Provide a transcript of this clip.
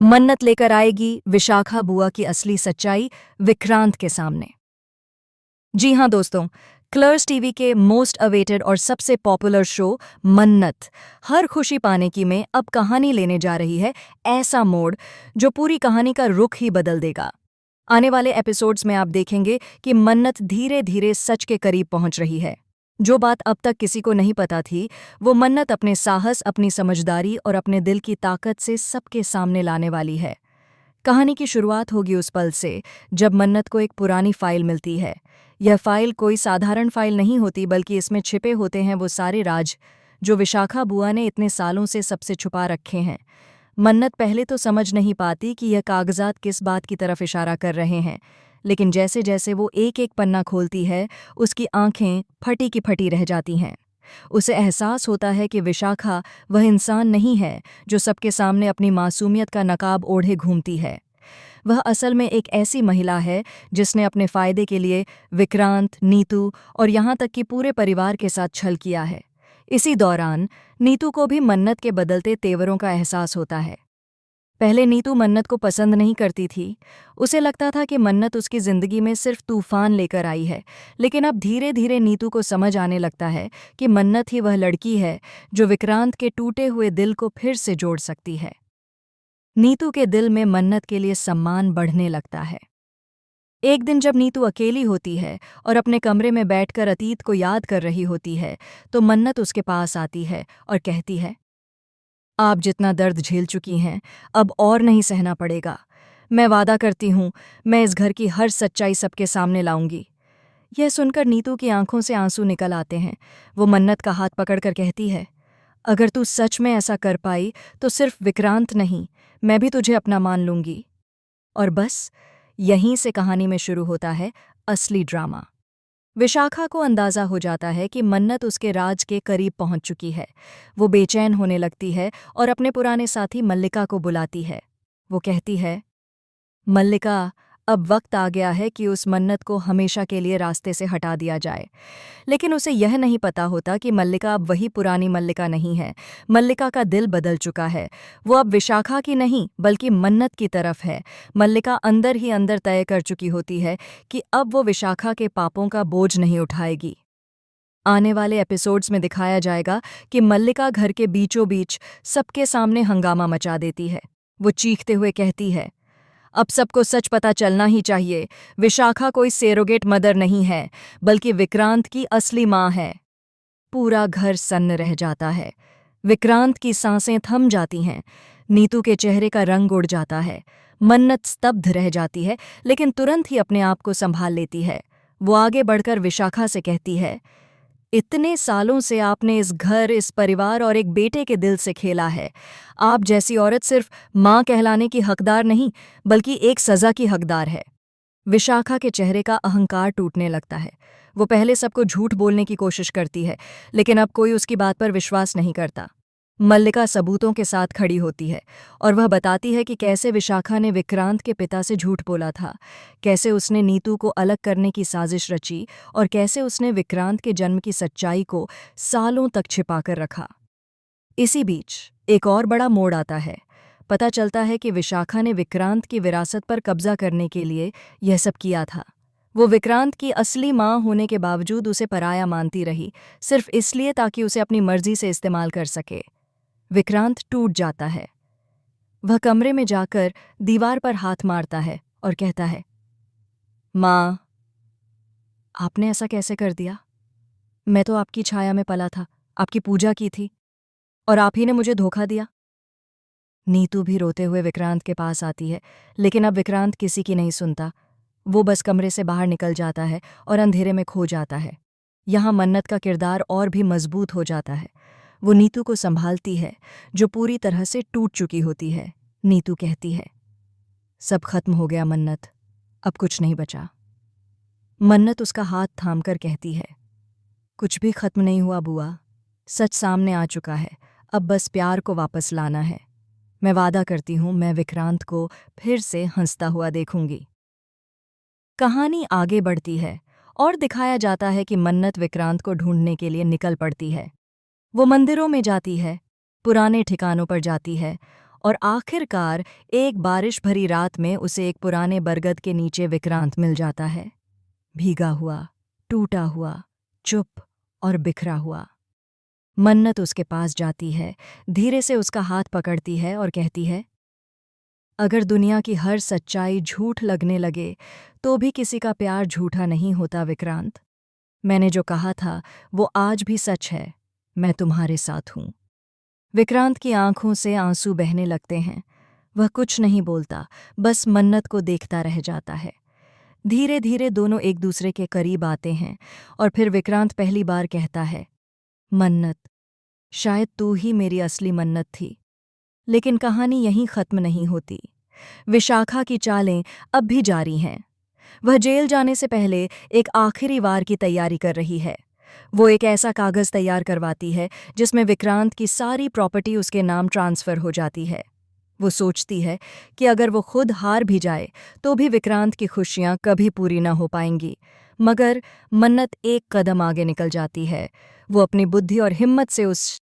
मन्नत लेकर आएगी विशाखा बुआ की असली सच्चाई विक्रांत के सामने। जी हाँ दोस्तों, क्लर्स टीवी के मोस्ट अवेटेड और सबसे पॉपुलर शो मन्नत हर खुशी पाने की में अब कहानी लेने जा रही है ऐसा मोड़ जो पूरी कहानी का रुख ही बदल देगा। आने वाले एपिसोड्स में आप देखेंगे कि मन्नत धीरे धीरे सच के करीब पहुंच रही है। जो बात अब तक किसी को नहीं पता थी, वो मन्नत अपने साहस, अपनी समझदारी और अपने दिल की ताकत से सबके सामने लाने वाली है। कहानी की शुरुआत होगी उस पल से जब मन्नत को एक पुरानी फाइल मिलती है। यह फाइल कोई साधारण फाइल नहीं होती, बल्कि इसमें छिपे होते हैं वो सारे राज जो विशाखा बुआ ने इतने सालों से सबसे छुपा रखे हैं। मन्नत पहले तो समझ नहीं पाती कि यह कागजात किस बात की तरफ इशारा कर रहे हैं, लेकिन जैसे जैसे वो एक एक पन्ना खोलती है, उसकी आंखें फटी की फटी रह जाती हैं। उसे एहसास होता है कि विशाखा वह इंसान नहीं है जो सबके सामने अपनी मासूमियत का नकाब ओढ़े घूमती है। वह असल में एक ऐसी महिला है जिसने अपने फायदे के लिए विक्रांत, नीतू और यहाँ तक कि पूरे परिवार के साथ छल किया है। इसी दौरान नीतू को भी मन्नत के बदलते तेवरों का एहसास होता है। पहले नीतू मन्नत को पसंद नहीं करती थी। उसे लगता था कि मन्नत उसकी जिंदगी में सिर्फ तूफान लेकर आई है, लेकिन अब धीरे धीरे नीतू को समझ आने लगता है कि मन्नत ही वह लड़की है जो विक्रांत के टूटे हुए दिल को फिर से जोड़ सकती है। नीतू के दिल में मन्नत के लिए सम्मान बढ़ने लगता है। एक दिन जब नीतू अकेली होती है और अपने कमरे में बैठकर अतीत को याद कर रही होती है, तो मन्नत उसके पास आती है और कहती है, आप जितना दर्द झेल चुकी हैं, अब और नहीं सहना पड़ेगा। मैं वादा करती हूँ, मैं इस घर की हर सच्चाई सबके सामने लाऊंगी। यह सुनकर नीतू की आंखों से आंसू निकल आते हैं। वो मन्नत का हाथ पकड़कर कहती है, अगर तू सच में ऐसा कर पाई तो सिर्फ विक्रांत नहीं, मैं भी तुझे अपना मान लूंगी। और बस यहीं से कहानी में शुरू होता है असली ड्रामा। विशाखा को अंदाजा हो जाता है कि मन्नत उसके राज के करीब पहुंच चुकी है। वो बेचैन होने लगती है और अपने पुराने साथी मल्लिका को बुलाती है। वो कहती है, मल्लिका, अब वक्त आ गया है कि उस मन्नत को हमेशा के लिए रास्ते से हटा दिया जाए। लेकिन उसे यह नहीं पता होता कि मल्लिका अब वही पुरानी मल्लिका नहीं है। मल्लिका का दिल बदल चुका है। वो अब विशाखा की नहीं बल्कि मन्नत की तरफ है। मल्लिका अंदर ही अंदर तय कर चुकी होती है कि अब वो विशाखा के पापों का बोझ नहीं उठाएगी। आने वाले एपिसोड्स में दिखाया जाएगा कि मल्लिका घर के बीचों बीच सबके सामने हंगामा मचा देती है। वो चीखते हुए कहती है, अब सबको सच पता चलना ही चाहिए। विशाखा कोई सेरोगेट मदर नहीं है, बल्कि विक्रांत की असली माँ है। पूरा घर सन्न रह जाता है। विक्रांत की सांसें थम जाती हैं। नीतू के चेहरे का रंग उड़ जाता है। मन्नत स्तब्ध रह जाती है, लेकिन तुरंत ही अपने आप को संभाल लेती है। वो आगे बढ़कर विशाखा से कहती है, इतने सालों से आपने इस घर, इस परिवार और एक बेटे के दिल से खेला है। आप जैसी औरत सिर्फ माँ कहलाने की हकदार नहीं, बल्कि एक सज़ा की हकदार है। विशाखा के चेहरे का अहंकार टूटने लगता है। वो पहले सबको झूठ बोलने की कोशिश करती है, लेकिन अब कोई उसकी बात पर विश्वास नहीं करता। मल्लिका सबूतों के साथ खड़ी होती है और वह बताती है कि कैसे विशाखा ने विक्रांत के पिता से झूठ बोला था, कैसे उसने नीतू को अलग करने की साजिश रची और कैसे उसने विक्रांत के जन्म की सच्चाई को सालों तक छिपाकर रखा। इसी बीच एक और बड़ा मोड़ आता है। पता चलता है कि विशाखा ने विक्रांत की विरासत पर कब्जा करने के लिए यह सब किया था। वो विक्रांत की असली माँ होने के बावजूद उसे पराया मानती रही, सिर्फ इसलिए ताकि उसे अपनी मर्जी से इस्तेमाल कर सके। विक्रांत टूट जाता है। वह कमरे में जाकर दीवार पर हाथ मारता है और कहता है, माँ, आपने ऐसा कैसे कर दिया? मैं तो आपकी छाया में पला था, आपकी पूजा की थी, और आप ही ने मुझे धोखा दिया। नीतू भी रोते हुए विक्रांत के पास आती है, लेकिन अब विक्रांत किसी की नहीं सुनता। वो बस कमरे से बाहर निकल जाता है और अंधेरे में खो जाता है। यहाँ मन्नत का किरदार और भी मजबूत हो जाता है। वो नीतू को संभालती है, जो पूरी तरह से टूट चुकी होती है। नीतू कहती है, सब खत्म हो गया मन्नत, अब कुछ नहीं बचा। मन्नत उसका हाथ थामकर कहती है, कुछ भी खत्म नहीं हुआ बुआ, सच सामने आ चुका है, अब बस प्यार को वापस लाना है। मैं वादा करती हूँ, मैं विक्रांत को फिर से हंसता हुआ देखूंगी। कहानी आगे बढ़ती है और दिखाया जाता है कि मन्नत विक्रांत को ढूंढने के लिए निकल पड़ती है। वो मंदिरों में जाती है, पुराने ठिकानों पर जाती है और आखिरकार एक बारिश भरी रात में उसे एक पुराने बरगद के नीचे विक्रांत मिल जाता है, भीगा हुआ, टूटा हुआ, चुप और बिखरा हुआ। मन्नत उसके पास जाती है, धीरे से उसका हाथ पकड़ती है और कहती है, अगर दुनिया की हर सच्चाई झूठ लगने लगे तो भी किसी का प्यार झूठा नहीं होता विक्रांत। मैंने जो कहा था वो आज भी सच है, मैं तुम्हारे साथ हूं। विक्रांत की आंखों से आंसू बहने लगते हैं। वह कुछ नहीं बोलता, बस मन्नत को देखता रह जाता है। धीरे धीरे दोनों एक दूसरे के करीब आते हैं और फिर विक्रांत पहली बार कहता है, मन्नत, शायद तू ही मेरी असली मन्नत थी। लेकिन कहानी यहीं खत्म नहीं होती। विशाखा की चालें अब भी जारी हैं। वह जेल जाने से पहले एक आखिरी वार की तैयारी कर रही है। वो एक ऐसा कागज तैयार करवाती है जिसमें विक्रांत की सारी प्रॉपर्टी उसके नाम ट्रांसफर हो जाती है। वो सोचती है कि अगर वो खुद हार भी जाए तो भी विक्रांत की खुशियां कभी पूरी न हो पाएंगी। मगर मन्नत एक कदम आगे निकल जाती है। वो अपनी बुद्धि और हिम्मत से उस